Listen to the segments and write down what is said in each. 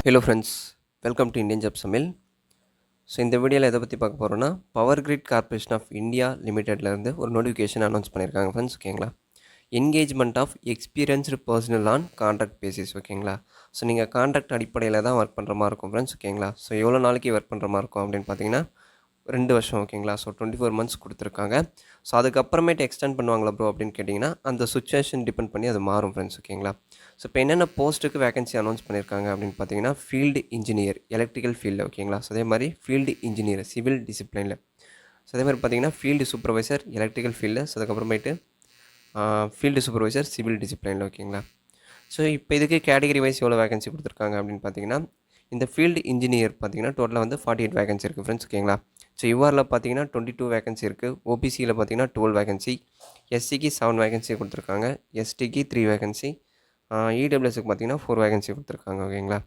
Hello friends, welcome to Indian job சமையல். So இந்த வீடியோவில் எதை பற்றி பார்க்க போகிறோன்னா, power grid corporation of India லிமிடெட்லேருந்து ஒரு நோட்டிஃபிகேஷன் அனௌன்ஸ் பண்ணியிருக்காங்க ஃப்ரெண்ட்ஸ். ஓகேங்களா? Engagement of experienced personnel on contract basis. ஓகேங்களா? ஸோ நீங்கள் கான்ட்ராக்ட் அடிப்படையில் தான் ஒர்க் பண்ணுற மாதிரி இருக்கும் ஃப்ரெண்ட்ஸ். ஓகேங்களா? ஸோ எவ்வளோ நாளைக்கு ஒர்க் பண்ணுற மாதிரி இருக்கும் அப்படின்னு பார்த்தீங்கன்னா 2 வருஷம். ஓகேங்களா? ஸோ 24 மந்த்ஸ் கொடுத்துருக்காங்க. ஸோ அதுக்கப்புறமேட்டு எக்ஸ்டெண்ட் பண்ணுவாங்களா ப்ரோ அப்படின்னு கேட்டிங்கன்னா, அந்த சுச்சுவேஷன் டிபெண்ட் பண்ணி அது மாறும் ஃப்ரெண்ட்ஸ். ஓகேங்களா? ஸோ இப்போ என்னென்ன போஸ்ட்டுக்கு வேகன்சி அனௌன்ஸ் பண்ணியிருக்காங்க அப்படின்னு பார்த்தீங்கன்னா, ஃபீல்டு இன்ஜினியர் எலக்ட்ரிக்கல் ஃபீல்டில். ஓகேங்களா? ஸோ அதே மாதிரி ஃபீல்டு இன்ஜினியர் சிவில் டிசிப்ளினில். ஸோ அதே மாதிரி பார்த்தீங்கன்னா ஃபீல்டு சூப்பர்வைசர் எலக்ட்ரிக்கல் ஃபீல்டில். ஸோ அதுக்கப்புறமேட்டு ஃபீல்டு சூப்பர்வைசர் சிவில் டிசிப்ளினில். ஓகேங்களா? ஸோ இப்போ இதுக்கு கேட்டகரி வைஸ் எவ்வளோ வேகன்சி கொடுத்துருக்காங்க அப்படின்னு பார்த்தீங்கன்னா, இந்த ஃபீல்டு இன்ஜினியர் பார்த்தீங்கன்னா டோட்டலாக வந்து 48 வேகன்சி இருக்குது ஃப்ரெண்ட்ஸ். ஓகேங்களா? ஸோ யூஆரில் பார்த்தீங்கன்னா 22 வேகன்சி இருக்குது. ஓபிசியில் பார்த்தீங்கன்னா 12 வேகன்சி. எஸ்சிக்கு 7 வேகன்சி கொடுத்துருக்காங்க. எஸ்டிக்கு 3 வேகன்சி. இடபிள்யூஎஸ்க்கு பார்த்தீங்கன்னா 4 வேகன்சி கொடுத்துருக்காங்க. ஓகேங்களா?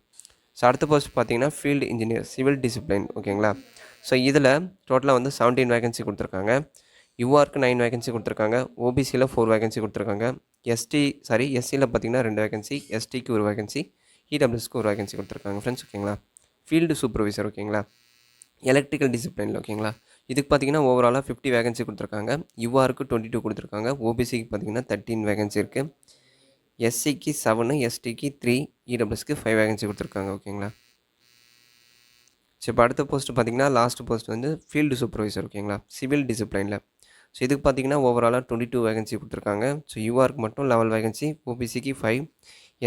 ஸோ அடுத்த போஸ்ட் பார்த்தீங்கன்னா ஃபீல்டு இன்ஜினியர் சிவில் டிசிப்ளின். ஓகேங்களா? ஸோ இதில் டோட்டலாக வந்து 17 வேகன்சி கொடுத்துருக்காங்க. யூஆருக்கு 9 வேகன்சி கொடுத்துருக்காங்க. ஓபிசியில் 4 வேகன்சி கொடுத்துருக்காங்க. எஸ்சியில் பார்த்தீங்கன்னா 2 வேகன்சி. எஸ்டிக்கு 1 வேகன்சி. இடபிள்யூஎஸ்க்கு 1 வேகன்சி கொடுத்துருக்காங்க ஃப்ரெண்ட்ஸ். ஓகேங்களா? Field supervisor. ஓகேங்களா? எலக்ட்ரிக்கல் டிசிப்ளினில். ஓகேங்களா? இதுக்கு பார்த்தீங்கன்னா ஓவராலாக 50 வேகன்சி கொடுத்துருக்காங்க. யூஆருக்கு 22 கொடுத்துருக்காங்க. ஓபிசிக்கு பார்த்தீங்கன்னா 13 வேகன்சி இருக்குது. எஸ்சிக்கு 7, எஸ்டிக்கு 3, இடபிள்யூஎஸ்க்கு 5 வேகன்சி கொடுத்துருக்காங்க. ஓகேங்களா? ஸோ இப்போ அடுத்த போஸ்ட் பார்த்தீங்கன்னா லாஸ்ட் போஸ்ட் வந்து ஃபீல்டு சூப்பர்வைசர். ஓகேங்களா? சிவில் டிசிப்ளினில். ஸோ இதுக்கு பார்த்தீங்கன்னா ஓவராலாக 22 வேகன்சி கொடுத்துருக்காங்க. ஸோ யூஆருக்கு மட்டும் 11 வேகன்சி. ஓபிசிக்கு 5,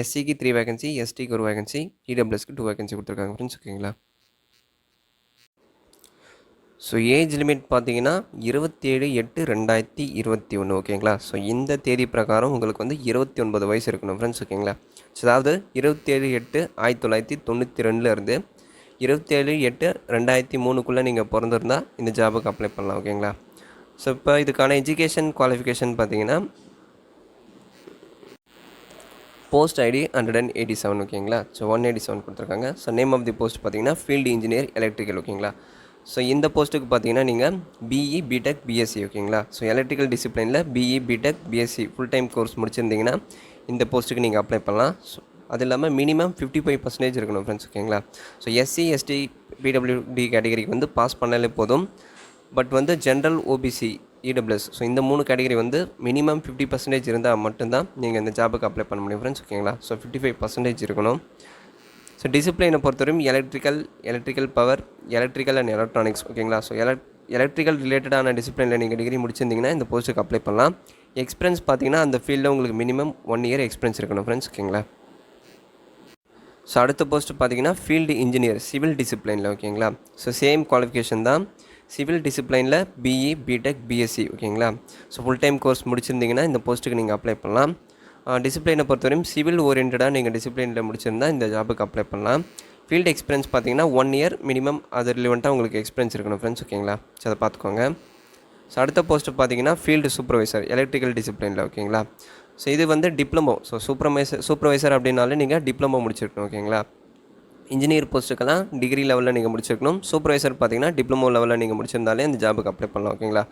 எஸ்சிக்கு 3 வேகன்சி, எஸ்டிக்கு 1 வேகன்சி, இடபிள்யூஎஸ்க்கு 2 வேகன்சி கொடுத்துருக்காங்க ஃப்ரெண்ட்ஸ். ஓகேங்களா? ஸோ ஏஜ் லிமிட் பார்த்தீங்கன்னா 27/8/2021. ஓகேங்களா? ஸோ இந்த தேதி பிரகாரம் உங்களுக்கு வந்து 29 வயசு இருக்கணும் ஃப்ரெண்ட்ஸ். ஓகேங்களா? ஸோ அதாவது 27/8/1992 27/8/2003 நீங்கள் பிறந்திருந்தால் இந்த ஜாபுக்கு அப்ளை பண்ணலாம். ஓகேங்களா? ஸோ இப்போ இதுக்கான எஜுகேஷன் குவாலிஃபிகேஷன் பார்த்தீங்கன்னா போஸ்ட் ஐடி 187. ஓகேங்களா? ஸோ 187 கொடுத்துருக்காங்க. So name of the post பார்த்தீங்கன்னா ஃபீல்டு இன்ஜினியர் எலக்ட்ரிக்கல். ஓகேங்களா? ஸோ இந்த போஸ்ட்டுக்கு பார்த்தீங்கன்னா நீங்கள் பிஇ பிடெக் பிஎஸ்சி. ஓகேங்களா? ஸோ எலக்ட்ரிக்கல் டிசிப்ளினில் BE BTech BSc full time course முடிச்சிருந்தீங்கன்னா இந்த போஸ்ட்டுக்கு நீங்கள் அப்ளை பண்ணலாம். ஸோ அது இல்லாமல் மினிமம் 55% இருக்கணும் ஃப்ரெண்ட்ஸ். ஓகேங்களா? ஸோ எஸ்சி எஸ்டி பிடபிள்யூடி கேட்டகரிக்கு வந்து பாஸ் பண்ணாலே போதும். பட் வந்து ஜென்ரல் ஓபிசி இடபிள்யூஎஸ் ஸோ இந்த 3 கேட்டகரி வந்து மினிமம் 50% இருந்தால் மட்டும்தான் நீங்கள் இந்த ஜாபுக்கு அப்ளை பண்ண முடியும் ஃப்ரெண்ட்ஸ். ஓகேங்களா? ஸோ 55% இருக்கணும். ஸோ டிசிப்ளினை பொறுத்தவரையும் electrical power, electrical and electronics. ஓகேங்களா? ஸோ எலக்ட்ரிக்கல் ரிலேட்டடான டிசிப்ளினில் நீங்கள் டிகிரி முடிச்சிருந்தீங்கன்னா இந்த போஸ்ட்டுக்கு அப்ளை பண்ணலாம். எக்ஸ்பீரியன்ஸ் பார்த்தீங்கன்னா அந்த ஃபீல்டில் உங்களுக்கு மினிமம் 1 இயர் எக்ஸ்பீரியன்ஸ் இருக்கணும் ஃப்ரெண்ட்ஸ். ஓகேங்களா? ஸோ அடுத்த போஸ்ட்டு பார்த்தீங்கன்னா ஃபீல்டு இன்ஜினியர் சிவில் டிசிப்ளினில். ஓகேங்களா? ஸோ சேம் குவாலிஃபிகேஷன் தான். சிவில் டிசிப்ளினில் பிஇ பிடெக் பிஎஸ்சி. ஓகேங்களா? ஸோ ஃபுல் டைம் கோர்ஸ் முடிச்சிருந்தீங்கன்னா இந்த போஸ்ட்டுக்கு நீங்கள் அப்ளை பண்ணலாம். டிசிப்ளினை பொறுத்தவரையும் சிவில் ஓரியன்டாக நீங்கள் டிசிப்ளினில் முடிச்சிருந்தால் இந்த ஜாபுக்கு அப்ளை பண்ணலாம். ஃபீல்டு எக்ஸ்பீரியன்ஸ் பார்த்தீங்கன்னா 1 இயர் மினிமம் அது ரிலவெண்ட்டாக உங்களுக்கு எக்ஸ்பீரியன்ஸ் இருக்கணும் ஃப்ரெண்ட்ஸ். ஓகேங்களா? ஸோ அதை பார்த்துக்கோங்க. ஸோ அடுத்த போஸ்ட்டு பார்த்தீங்கன்னா ஃபீல்டு சூப்பர்வைசர் எலக்ட்ரிக்கல் டிசிப்ளினில். ஓகேங்களா? ஸோ இது வந்து டிப்ளமோ. ஸோ சூப்பர்வைசர் அப்படின்னாலே நீங்கள் டிப்ளமோ முடிச்சிருக்கணும். ஓகேங்களா? இன்ஜினியர் போஸ்ட்டுக்கெல்லாம் டிகிரி லெவலில் நீங்கள் முடிச்சிருக்கணும். சூப்பர்வைசர் பார்த்தீங்கன்னா டிப்ளமோ லெவலில் நீங்கள் முடிச்சிருந்தாலே இந்த ஜாபுக்கு அப்ளை பண்ணலாம். ஓகேங்களா?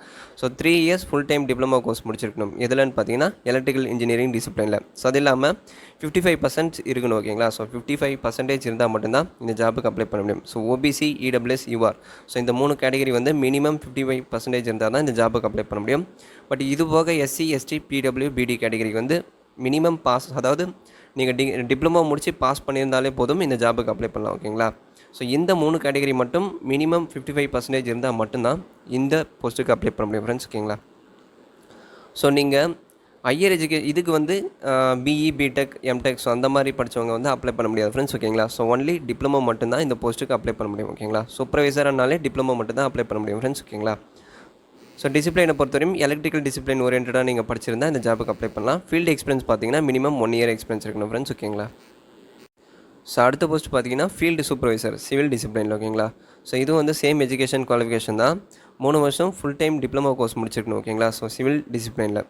So 3 years full time diploma course முடிச்சிருக்கணும். எதுலன்னு பார்த்தீங்கன்னா எலக்ட்ரிக்கல் இன்ஜினியரிங் டிசிப்ளினில். ஸோ அது இல்லாமல் 55% இருக்கணும். ஓகேங்களா? ஸோ 55% இருந்தால் மட்டும்தான் இந்த ஜாபுக்கு அப்ளை பண்ண முடியும். So OBC EWS UR so இந்த 3 கேட்டகரி வந்து மினிமம் 55% இருந்தால் தான் இந்த ஜாபுக்கு அப்ளை பண்ண முடியும். பட் இது போக எஸ்சி எஸ்டி பிடபிள்யூ பிடி கேட்டகரிக்கு வந்து மினிமம் பாஸ், அதாவது நீங்கள் டிப்ளமோ முடித்து பாஸ் பண்ணியிருந்தாலே போதும் இந்த ஜாபுக்கு அப்ளை பண்ணலாம். ஓகேங்களா? ஸோ இந்த 3 கேட்டகரி மட்டும் மினிமம் 55% இருந்தால் மட்டும்தான் இந்த போஸ்ட்டுக்கு அப்ளை பண்ண முடியும் ஃப்ரெண்ட்ஸ். ஓகேங்களா? ஸோ நீங்கள் ஹையர் இதுக்கு வந்து பிஇ பிடெக் எம்டெக் ஸோ அந்த மாதிரி படித்தவங்க வந்து அப்ளை பண்ண முடியாது ஃப்ரெண்ட்ஸ். ஓகேங்களா? ஸோ ஒன்லி டிப்ளமோ மட்டும்தான் இந்த போஸ்ட்டுக்கு அப்ளை பண்ண முடியும். ஓகேங்களா? சூப்பர்வைசர்னாலே டிப்ளமோ மட்டும்தான் அப்ளை பண்ண முடியும் ஃப்ரெண்ட்ஸ். ஓகேங்களா? ஸோ டிசிப்ளினை பொறுத்தவரையும் எலக்ட்ரிக்கல் டிசிப்ளின் ஓரியன்டாக நீங்கள் படிச்சிருந்தால் இந்த ஜாபுக்கு அப்ளை பண்ணலாம். ஃபீல்டு எக்ஸ்பீரியன்ஸ் பார்த்தீங்கன்னா மினிமம் 1 இயர் எக்ஸ்பீரியன்ஸ் இருக்கணும் ஃப்ரெண்ட்ஸ். ஓகேங்களா? ஸோ அடுத்த போஸ்ட் பார்த்தீங்கன்னா ஃபீல்டு சூப்பர்வைசர் சிவில் டிசிப்ளினில். ஓகேங்களா? ஸோ இதுவும் வந்து சேம் எஜுகேஷன் குவாலிஃபிகேஷன் தான். 3 வருஷம் ஃபுல் டைம் டிப்ளமோ கோர்ஸ் முடிச்சிருக்கணும். ஓகேங்களா? ஸோ சிவில் டிசிப்ளினில்.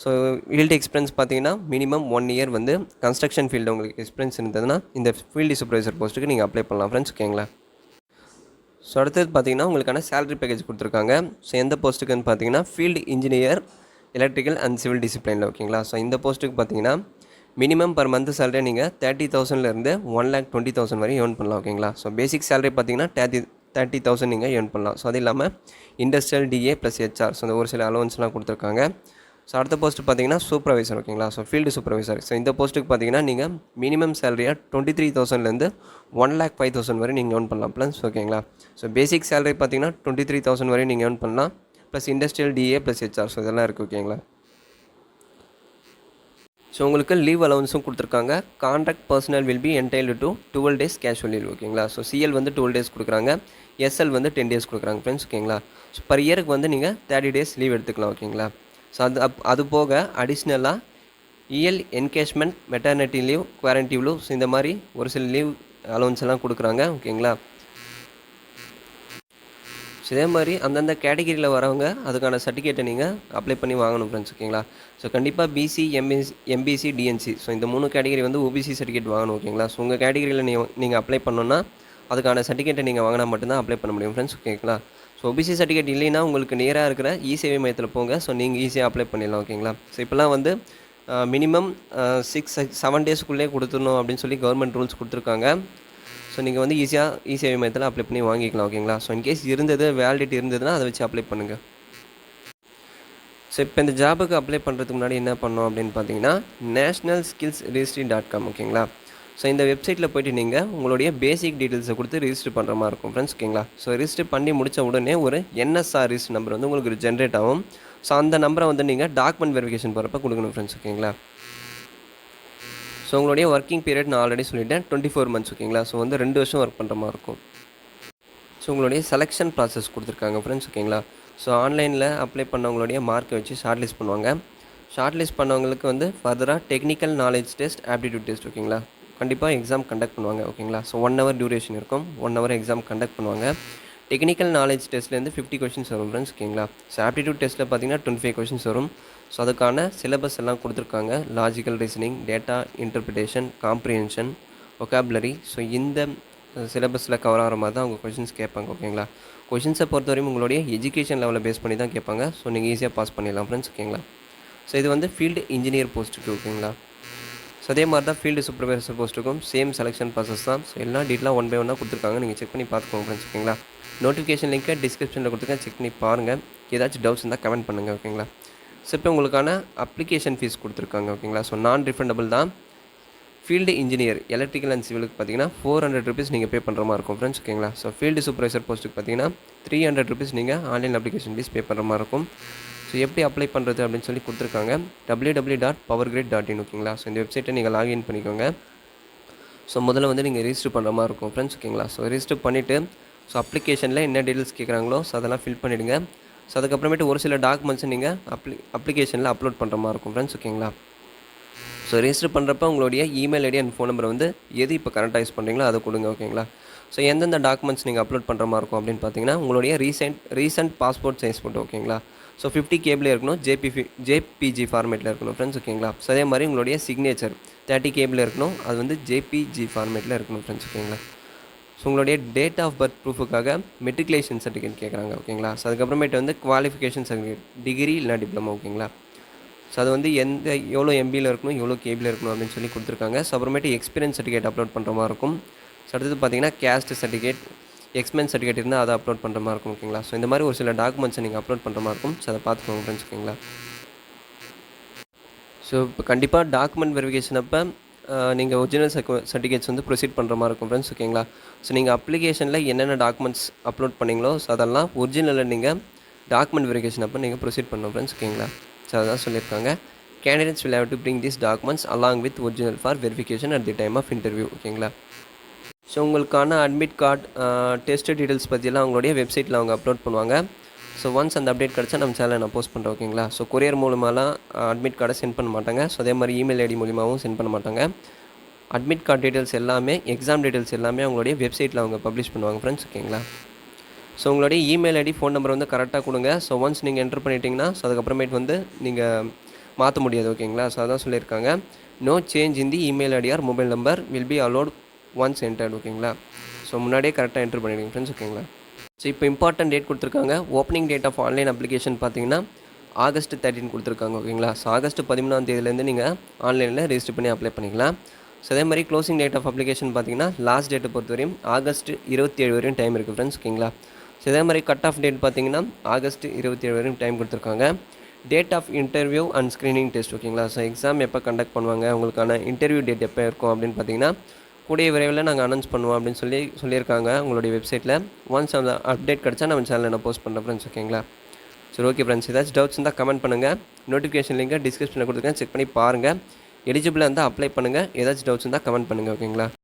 ஸோ ஃபீல்டு எக்ஸ்பீரியன்ஸ் பார்த்தீங்கன்னா மினிமம் 1 இயர் வந்து கன்ஸ்ட்ரக்ஷன் ஃபீல்டு உங்களுக்கு எக்ஸ்பீரியன்ஸ் இருந்ததுன்னா இந்த ஃபீல்டு சூப்பர்வைசர் போஸ்ட்டுக்கு நீங்கள் அப்ளை பண்ணலாம் ஃப்ரெண்ட்ஸ். ஓகேங்களா? ஸோ அடுத்தது பார்த்தீங்கன்னா உங்களுக்கான சேலரி பேக்கேஜ் கொடுத்துருக்காங்க. ஸோ எந்த போஸ்ட்டுக்குன்னு பார்த்தீங்கன்னா field engineer electrical and civil டிசிப்ளினில். ஓகேங்களா? ஸோ இந்த போஸ்ட்டுக்கு பார்த்தீங்கன்னா மினிமம் பர் மந்த் சேலரி நீங்கள் 30,000லேருந்து 1,20,000 வரையும் ஏர்ன் பண்ணலாம் ஓகேங்களா. ஸோ பேசிக் சேலரி பார்த்தீங்கன்னா 30,000 நீங்கள் ஏர்ன் பண்ணலாம். ஸோ அது இல்லாமல் industrial DA plus HR, so இந்த ஒரு சில அலோவன்ஸ்லாம் கொடுத்துருக்காங்க. ஸோ அடுத்த போஸ்ட் பார்த்தீங்கன்னா சூப்பர்வைசர் ஓகேங்களா. So field supervisor. ஸோ இந்த போஸ்ட்டுக்கு பார்த்தீங்கன்னா நீங்கள் மினிமம் சேலரியாக 23,000லேருந்து 1,05,000 வரை நீங்கள் ஏர்ன் பண்ணலாம் ப்ளஸ் ஓகேங்களா. ஸோ பேசிக் சேலரி பார்த்தீங்கன்னா 23,000 வரை நீங்கள் ஏர்ன் பண்ணலாம், plus industrial DA plus HR, so இதெல்லாம் இருக்குது ஓகேங்களா. ஸோ உங்களுக்கு லீவ் அலவன்ஸும் கொடுத்துருக்காங்க. Contract personnel will be entitled to 12 days casual leave ஓகேங்களா. ஸோ சிஎல் வந்து 12 days கொடுக்குறாங்க, எஸ்எல் வந்து 10 days கொடுக்குறாங்க ஃப்ரெண்ட்ஸ் ஓகேங்களா. ஸோ பர் இயருக்கு வந்து நீங்கள் 30 days லீவ் எடுத்துக்கலாம் ஓகேங்களா. ஸோ அது போக அடிஷ்னலாக EL encashment, maternity leave, guarantee leave, so இந்த மாதிரி ஒரு சில லீவ் அலவன்ஸ் எல்லாம் கொடுக்குறாங்க ஓகேங்களா. ஸோ இதே மாதிரி அந்தந்த கேட்டகிரியில் வரவங்க அதுக்கான சர்டிஃபிகேட்டை நீங்கள் அப்ளை பண்ணி வாங்கணும் ஃப்ரெண்ட்ஸ் ஓகேங்களா. ஸோ கண்டிப்பாக பிசி, எம்பிசி, டிஎன்சி, ஸோ இந்த 3 கேட்டகிரி வந்து ஓபிசி சர்டிஃபிகேட் வாங்கணும் ஓகேங்களா. ஸோ உங்கள் கேட்டகிரியில் நீங்கள் அப்ளை பண்ணணுன்னா அதுக்கான சர்டிஃபிகேட்டை நீங்கள் வாங்கினா மட்டும்தான் அப்ளை பண்ண முடியும் ஃப்ரெண்ட்ஸ் ஓகேங்களா. ஸோ ஓபிசி சர்டிஃபிகேட் இல்லைன்னா உங்களுக்கு நேராக இருக்கிற இ-சேவை மையத்தில் போங்க. ஸோ நீங்கள் ஈஸியாக அப்ளை பண்ணிடலாம் ஓகேங்களா. ஸோ இப்போலாம் வந்து மினிமம் 6-7 daysக்குள்ளே கொடுத்துடணும் அப்படின்னு சொல்லி கவர்மெண்ட் ரூல்ஸ் கொடுத்துருக்காங்க. ஸோ நீங்கள் வந்து ஈஸியாக இ-சேவை மையத்தில் அப்ளை பண்ணி வாங்கிக்கலாம் ஓகேங்களா. ஸோ இன்கேஸ் வேலிடிட்டி இருந்ததுன்னா அதை வச்சு அப்ளை பண்ணுங்கள். ஸோ இப்போ இந்த ஜாபுக்கு அப்ளை பண்ணுறதுக்கு முன்னாடி என்ன பண்ணோம் அப்படின்னு பார்த்தீங்கன்னா nationalskillsregistry.com ஓகேங்களா. ஸோ இந்த வெப்சைட்டில் போய்ட்டு நீங்கள் உங்களுடைய பேசிக் டீட்டெயில்ஸை கொடுத்து ரிஜிஸ்டர் பண்ணுற மாதிரி இருக்கும் ஃப்ரெண்ட்ஸ் ஓகேங்களா. ஸோ ரிஜிஸ்டர் பண்ணி முடித்த உடனே ஒரு என்எஸ்ஆர் ரிஜிஸ்டர் நம்பர் வந்து உங்களுக்கு ஜென்ரேட் ஆகும். ஸோ அந்த நம்பரை வந்து நீங்கள் டாக்குமெண்ட் வெரிஃபிகேஷன் போகிறப்ப கொடுக்கணும் ஃப்ரெண்ட்ஸ் ஓகேங்களா. ஸோ உங்களுடைய ஒர்க்கிங் பீரியட் நான் ஆல்ரெடி சொல்லிட்டேன் 24 months ஓகேங்களா. ஸோ வந்து 2 வருஷம் ஒர்க் பண்ணுற மாதிரி இருக்கும். ஸோ உங்களுடைய செலெக்ஷன் ப்ராசஸ் கொடுத்துருக்காங்க ஃப்ரெண்ட்ஸ் ஓகேங்களா. ஸோ ஆன்லைனில் அப்ளை பண்ணவங்களுடைய மார்க்கை வச்சு ஷார்ட் லிஸ்ட் பண்ணுவாங்க. ஷார்ட் லிஸ்ட் பண்ணவங்களுக்கு வந்து ஃபர்தராக technical knowledge test, aptitude test ஓகேங்களா. கண்டிப்பாக எக்ஸாம் கண்டக்ட் பண்ணுவாங்க ஓகேங்களா. ஸோ 1 hour டியூரேஷன் இருக்கும், 1 hour எக்ஸாம் கண்டக்ட் பண்ணுவாங்க. டெக்னிக்கல் நாலேஜ் டெஸ்ட்லேருந்து 50 questions வரும் ஃப்ரெண்ட்ஸ் ஓகேங்களா. ஸோ ஆப்டிடியூட் டெஸ்ட்டில் பார்த்தீங்கன்னா 25 questions வரும். ஸோ அதுக்கான சிலபஸ் எல்லாம் கொடுத்துருக்காங்க. Logical reasoning, data interpretation, comprehension, vocabulary. So இந்த சிலபஸில் கவர் ஆகிற மாதிரி தான் அவங்க கொஷின்ஸ் கேட்பாங்க ஓகேங்களா. கொஷின்ஸை பொறுத்தவரையும் உங்களுடைய எஜுகேஷன் லெவலில் பேஸ் பண்ணி தான் கேட்பாங்க. ஸோ நீங்கள் ஈஸியாக பாஸ் பண்ணிடலாம் ஃப்ரெண்ட்ஸ் ஓகேங்களா. ஸோ இது வந்து ஃபீல்டு இன்ஜினியர் போஸ்ட்டுக்கு ஓகேங்களா. ஸோ அதே மாதிரி தான் ஃபீல்டு சூப்பர்வைசர் போஸ்ட்டுக்கும் சேம் செலெக்ஷன் ப்ராசஸ் தான். ஸோ எல்லா டீட்டெயிலாக 1 by 1 கொடுத்துருக்காங்க, நீங்கள் செக் பண்ணி பார்த்துக்கோங்க ஃப்ரெண்ட்ஸ் ஓகேங்களா. நோட்டிஃபிகேஷன் லிங்க்கை டிஸ்கிரிப்ஷனில் கொடுத்துருக்கேன், செக் பண்ணி பாருங்கள். ஏதாச்சும் டவுட்ஸ் இருந்தால் கமெண்ட் பண்ணுங்கள் ஓகேங்களா. ஸோ இப்போ உங்களுக்கான அப்ளிகேஷன் ஃபீஸ் கொடுத்துருக்காங்க ஓகேங்களா. ஸோ நான் ரிஃபண்டபிள் தான். ஃபீல்டு இன்ஜினியர் எலக்ட்ரிக்கல் அண்ட் சிவிலுக்கு பார்த்தீங்கன்னா 400 rupees நீங்கள் பே பண்ணுற மாதிரி இருக்கும் ஃப்ரெண்ட்ஸ் ஓகேங்களா. ஸோ ஃபீல்டு சூப்பர்வைசர் போஸ்ட்டுக்கு பார்த்தீங்கன்னா 300 rupees நீங்கள் ஆன்லைன் அப்ளிகேஷன் ஃபீஸ் பே பண்ணுற மாதிரி இருக்கும். ஸோ எப்படி அப்ளை பண்ணுறது அப்படின்னு சொல்லி கொடுத்துருக்காங்க, www.powergrid.in ஓகேங்களா. ஸோ இந்த வெப்சைட்டை நீங்கள் லாகின் பண்ணிக்கோங்க. ஸோ முதல்ல வந்து நீங்கள் ரிஜிஸ்டர் பண்ணுற மாதிரி இருக்கும் ஃப்ரெண்ட்ஸ் ஓகேங்களா. ஸோ ரிஜிஸ்டர் பண்ணிவிட்டு ஸோ அப்ளிகேஷனில் என்ன டீட்டெயில்ஸ் கேட்குறாங்களோ ஸோ அதெல்லாம் ஃபில் பண்ணிவிடுங்க. ஸோ அதுக்கப்புறமேட்டு ஒரு சில டாக்குமெண்ட்ஸை நீங்கள் அப்ளிகேஷனில் அப்லோட் பண்ணுற மாதிரி இருக்கும் ஃப்ரெண்ட்ஸ் ஓகேங்களா. ஸோ ரெஜிஸ்டர் பண்ணுறப்ப உங்களுடைய email ID and phone number வந்து எது இப்போ கரெக்டாக யூஸ் பண்ணுறீங்களோ அதை கொடுங்க ஓகேங்களா. ஸோ எந்தெந்த டாக்குமெண்ட்ஸ் நீங்கள் அப்லோட் பண்ணுற மாதிரி இருக்கும் அப்படின்னு பார்த்தீங்கன்னா உங்களுடைய ரீசெண்ட் பாஸ்போர்ட் சைஸ் ஃபோட்டோ ஓகேங்களா. ஸோ 50 KB இருக்கணும், ஜேபிஜி ஃபார்மேட்டில் இருக்கணும் ஃப்ரெண்ட்ஸ் ஓகேங்களா. ஸோ அதே மாதிரி உங்களுடைய சிக்னேச்சர் 30 KB இருக்கணும், அது வந்து ஜேபிஜி ஃபார்மேட்டில் இருக்கணும் ஃப்ரெண்ட்ஸ் ஓகேங்களா. ஸோ உங்களுடைய டேட் ஆஃப் பர்த் ப்ரூஃபுக்காக மெட்ரிகுலேஷன் சர்டிஃபிகேட் கேட்குறாங்க ஓகேங்களா. ஸோ அதுக்கப்புறமேட்டு வந்து குவாலிஃபிகேஷன் சர்டிஃபிகேட், டிகிரி இல்லை டிப்ளமோ ஓகேங்களா. ஸோ அது வந்து எவ்வளோ MBயில் இருக்கணும், எவ்வளோ KBயில் இருக்கணும் அப்படின்னு சொல்லி கொடுத்துருக்காங்க. ஸோ அப்புறமேட்டு எக்ஸ்பீரியன்ஸ் சர்டிஃபிகேட் அப்லோட் பண்ணுற மாதிரி இருக்கும். ஸோ அடுத்தது பார்த்தீங்கன்னா கேஸ்ட் சர்டிஃபிகேட், எக்ஸ்பென்ஸ் சர்டிஃபிகேட் இருந்தால் அதை அப்லோட் பண்ணுற மாதிரி இருக்கும் ஓகேங்களா. ஸோ இந்த மாதிரி ஒரு சில டாக்குமெண்ட்ஸை நீங்கள் அப்லோட் பண்ணுற மாதிரி இருக்கும். ஸோ அதை பார்த்துக்கோங்க ஃப்ரெண்ட்ஸ் ஓகேங்களா. ஸோ இப்போ கண்டிப்பாக டாக்குமெண்ட் வெரிஃபிகேஷன் அப்போ நீங்கள் ஒரிஜினல் சர்டிஃபிகேட்ஸ் வந்து ப்ரொசீட் பண்ணுற மாதிரி இருக்கும் ஃப்ரெண்ட்ஸ் ஓகேங்களா. ஸோ நீங்கள் அப்ளிகேஷனில் என்னென்ன டாக்குமெண்ட்ஸ் அப்லோட் பண்ணிங்களோ ஸோ அதெல்லாம் ஒரிஜினலில் நீங்கள் டாக்குமெண்ட் வெரிஃபிகேஷன் அப்போ நீங்கள் ப்ரொசீட் பண்ணணும் ஃப்ரெண்ட்ஸ் ஓகேங்களா. ஸோ அதான் சொல்லியிருக்காங்க. Candidates will have to bring these documents along with original for verification at the time of interview ஓகேங்களா. ஸோ உங்களுக்கான அட்மிட் கார்டு, டெஸ்ட் டீட்டெயில்ஸ் பற்றியெல்லாம் அவங்களுடைய வெப்சைட்டில் அவங்க அப்லோட் பண்ணுவாங்க. ஸோ ஒன்ஸ் அந்த அப்டேட் கிடச்சா நம்ம சேனலில் நான் போஸ்ட் பண்ணுறேன் ஓகேங்களா. ஸோ கொரியர் மூலமாலாம் அட்மிட் கார்டை சென்ட் பண்ண மாட்டாங்க. ஸோ அதே மாதிரி இமெயில் ஐடி மூலிமாவும் சென்ட் பண்ண மாட்டாங்க. அட்மிட் கார்டு டீட்டெயில்ஸ் எல்லாமே, எக்ஸாம் டீட்டெயில்ஸ் எல்லாமே அவங்களுடைய வெப்சைட்டில் அவங்க பப்ளிஷ் பண்ணுவாங்க ஃப்ரெண்ட்ஸ் ஓகேங்களா. ஸோ உங்களுடைய இமெயில் ஐடி, ஃபோன் நம்பர் வந்து கரெக்டாக கொடுங்க. ஸோ ஒன்ஸ் நீங்கள் என்டர் பண்ணிட்டீங்கன்னா ஸோ அதுக்கப்புறமேட்டு வந்து நீங்கள் மாற்ற முடியாது ஓகேங்களா. ஸோ அதான் சொல்லியிருக்காங்க. No change in the email ID or mobile number will be allot once entered ஓகேங்களா. ஸோ முன்னாடியே கரெக்டாக என்டர் பண்ணிடுங்க ஃப்ரெண்ட்ஸ் ஓகேங்களா. ஸோ இப்போ இம்பார்ட்டன்ட் டேட் கொடுத்துருக்காங்க. Opening date of online application பார்த்தீங்கன்னா ஆகஸ்ட் 13 கொடுத்துருக்காங்க ஓகேங்களா. ஸோ ஆகஸ்ட் 13ஆம் தேதியிலேருந்து நீங்கள் ஆன்லைனில் ரெஜிஸ்டர் பண்ணி அப்ளை பண்ணிக்கலாம். ஸோ அதே மாதிரி க்ளோசிங் டேட் ஆஃப் அப்ளிகேஷன் பார்த்தீங்கன்னா லாஸ்ட் டேட்டை பொறுத்தவரையும் ஆகஸ்ட் 27 வரையும் டைம் இருக்குது ஃப்ரெண்ட்ஸ் ஓகேங்களா. ஸோ இதே மாதிரி கட் ஆஃப் டேட் பார்த்தீங்கன்னா ஆகஸ்ட் 27 வரையும் டைம் கொடுத்துருக்காங்க. Date of interview and screening test ஓகேங்களா. ஸோ எக்ஸாம் எப்போ கண்டக்ட் பண்ணுவாங்க, உங்களுக்கான இன்டர்வியூ டேட் எப்போ இருக்கும் அப்படின்னு பார்த்தீங்கன்னா கூடிய விரைவில் நாங்கள் அனௌன்ஸ் பண்ணுவோம் அப்படின்னு சொல்லியிருக்காங்க உங்களுடைய வெப்சைட்டில். ஒன்ஸ் அந்த அப்டேட் கிடச்சா நம்ம சேனலில் நான் போஸ்ட் பண்ணுறேன் ஃப்ரெண்ட்ஸ் ஓகேங்களா. சரி ஓகே ஃப்ரெண்ட்ஸ், ஏதாச்சும் டவுட்ஸ் இருந்தால் கமெண்ட் பண்ணுங்கள். நோட்டிஃபிகேஷன் லிங்கை டிஸ்கிரிப்ஷனில் கொடுத்துருக்கேன், செக் பண்ணி பாருங்கள். எலிஜிபிளாக இருந்தால் அப்ளை பண்ணுங்கள். ஏதாச்சும் டவுட்ஸ் இருந்தால் கமெண்ட் பண்ணுங்கள் ஓகேங்களா.